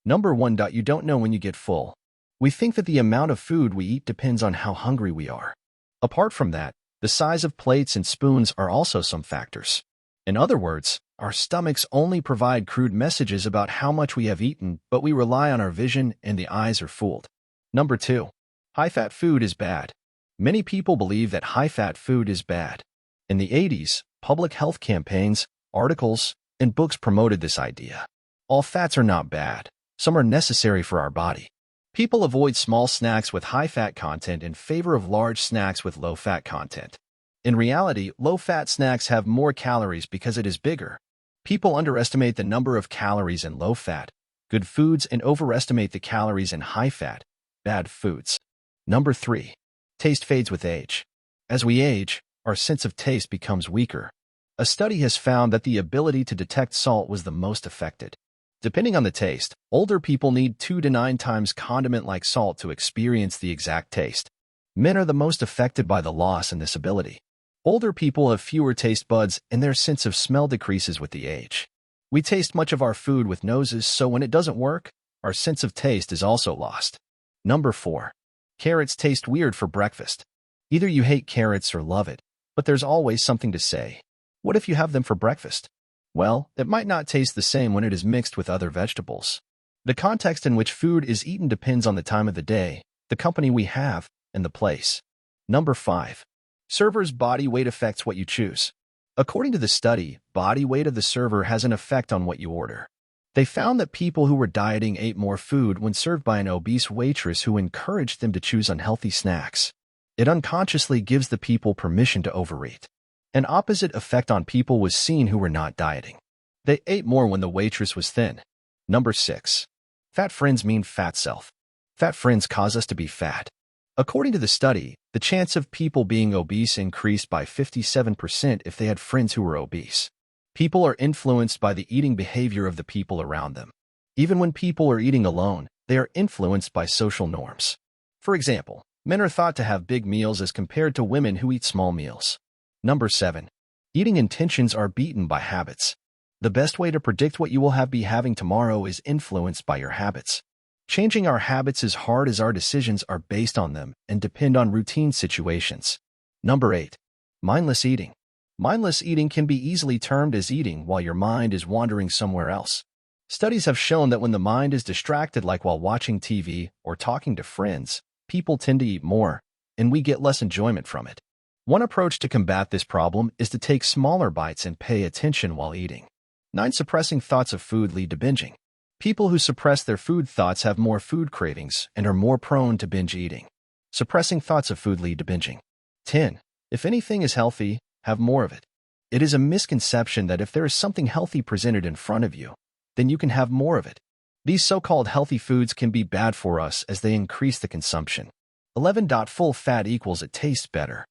Number 1. You don't know when you get full. We think that the amount of food we eat depends on how hungry we are. Apart from that, the size of plates and spoons are also some factors. In other words, our stomachs only provide crude messages about how much we have eaten, but we rely on our vision and the eyes are fooled. Number 2. High-fat food is bad. Many people believe that high-fat food is bad. In the 80s, public health campaigns, articles, and books promoted this idea. All fats are not bad. Some are necessary for our body. People avoid small snacks with high-fat content in favor of large snacks with low-fat content. In reality, low-fat snacks have more calories because it is bigger. People underestimate the number of calories in low-fat, good foods and overestimate the calories in high-fat, bad foods. Number 3. Taste fades with age. As we age, our sense of taste becomes weaker. A study has found that the ability to detect salt was the most affected. Depending on the taste, older people need 2 to 9 times condiment-like salt to experience the exact taste. Men are the most affected by the loss in this ability. Older people have fewer taste buds and their sense of smell decreases with the age. We taste much of our food with noses, so when it doesn't work, our sense of taste is also lost. Number 4. Carrots taste weird for breakfast. Either you hate carrots or love it, but there's always something to say. What if you have them for breakfast? Well, it might not taste the same when it is mixed with other vegetables. The context in which food is eaten depends on the time of the day, the company we have, and the place. Number 5. Server's body weight affects what you choose. According to the study, body weight of the server has an effect on what you order. They found that people who were dieting ate more food when served by an obese waitress who encouraged them to choose unhealthy snacks. It unconsciously gives the people permission to overeat. An opposite effect on people was seen who were not dieting. They ate more when the waitress was thin. Number 6. Fat friends mean fat self. Fat friends cause us to be fat. According to the study, the chance of people being obese increased by 57% if they had friends who were obese. People are influenced by the eating behavior of the people around them. Even when people are eating alone, they are influenced by social norms. For example, men are thought to have big meals as compared to women who eat small meals. Number 7. Eating intentions are beaten by habits. The best way to predict what you will be having tomorrow is influenced by your habits. Changing our habits is hard as our decisions are based on them and depend on routine situations. Number 8. Mindless eating. Mindless eating can be easily termed as eating while your mind is wandering somewhere else. Studies have shown that when the mind is distracted, like while watching TV or talking to friends, people tend to eat more, and we get less enjoyment from it. One approach to combat this problem is to take smaller bites and pay attention while eating. 9. Suppressing thoughts of food lead to binging. People who suppress their food thoughts have more food cravings and are more prone to binge eating. Suppressing thoughts of food lead to binging. 10. If anything is healthy, have more of it. It is a misconception that if there is something healthy presented in front of you, then you can have more of it. These so-called healthy foods can be bad for us as they increase the consumption. 11. Full fat equals it tastes better.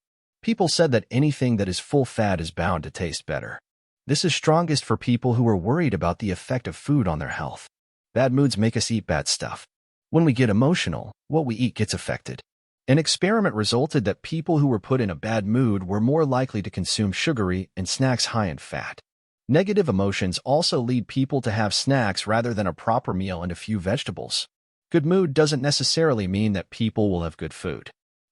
People said that anything that is full fat is bound to taste better. This is strongest for people who are worried about the effect of food on their health. Bad moods make us eat bad stuff. When we get emotional, what we eat gets affected. An experiment resulted that people who were put in a bad mood were more likely to consume sugary and snacks high in fat. Negative emotions also lead people to have snacks rather than a proper meal and a few vegetables. Good mood doesn't necessarily mean that people will have good food.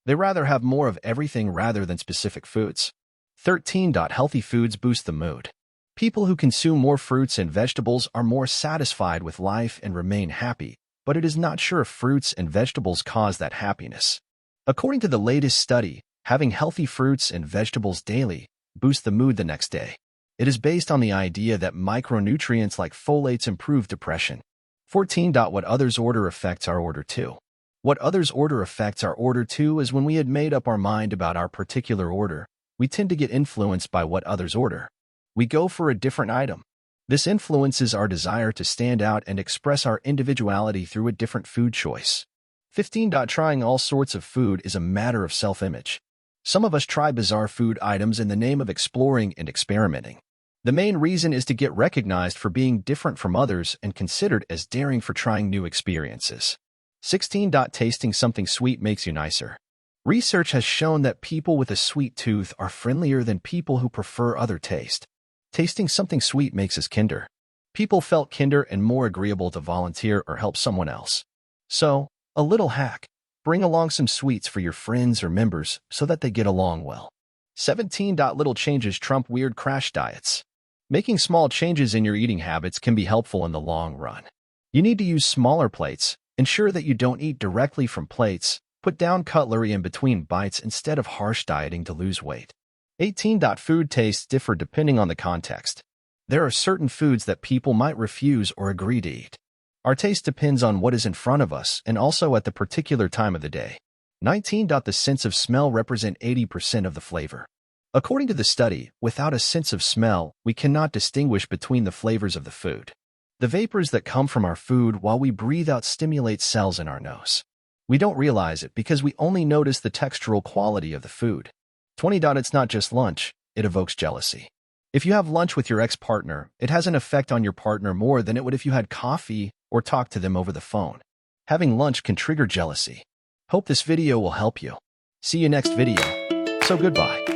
They rather have more of everything rather than specific foods. 13. Healthy foods boost the mood. People who consume more fruits and vegetables are more satisfied with life and remain happy, but it is not sure if fruits and vegetables cause that happiness. According to the latest study, having healthy fruits and vegetables daily boosts the mood the next day. It is based on the idea that micronutrients like folates improve depression. 14. What others order affects our order too. What others order affects our order too is when we had made up our mind about our particular order, we tend to get influenced by what others order. We go for a different item. This influences our desire to stand out and express our individuality through a different food choice. 15. Trying all sorts of food is a matter of self-image. Some of us try bizarre food items in the name of exploring and experimenting. The main reason is to get recognized for being different from others and considered as daring for trying new experiences. 16. Tasting something sweet makes you nicer. Research has shown that people with a sweet tooth are friendlier than people who prefer other taste. Tasting something sweet makes us kinder. People felt kinder and more agreeable to volunteer or help someone else. So, a little hack. Bring along some sweets for your friends or members so that they get along well. 17. Little changes trump weird crash diets. Making small changes in your eating habits can be helpful in the long run. You need to use smaller plates. Ensure that you don't eat directly from plates. Put down cutlery in between bites instead of harsh dieting to lose weight. 18. Food tastes differ depending on the context. There are certain foods that people might refuse or agree to eat. Our taste depends on what is in front of us and also at the particular time of the day. 19. The sense of smell represents 80% of the flavor. According to the study, without a sense of smell, we cannot distinguish between the flavors of the food. The vapors that come from our food while we breathe out stimulate cells in our nose. We don't realize it because we only notice the textural quality of the food. 20. It's not just lunch, it evokes jealousy. If you have lunch with your ex-partner, it has an effect on your partner more than it would if you had coffee or talked to them over the phone. Having lunch can trigger jealousy. Hope this video will help you. See you next video. So goodbye.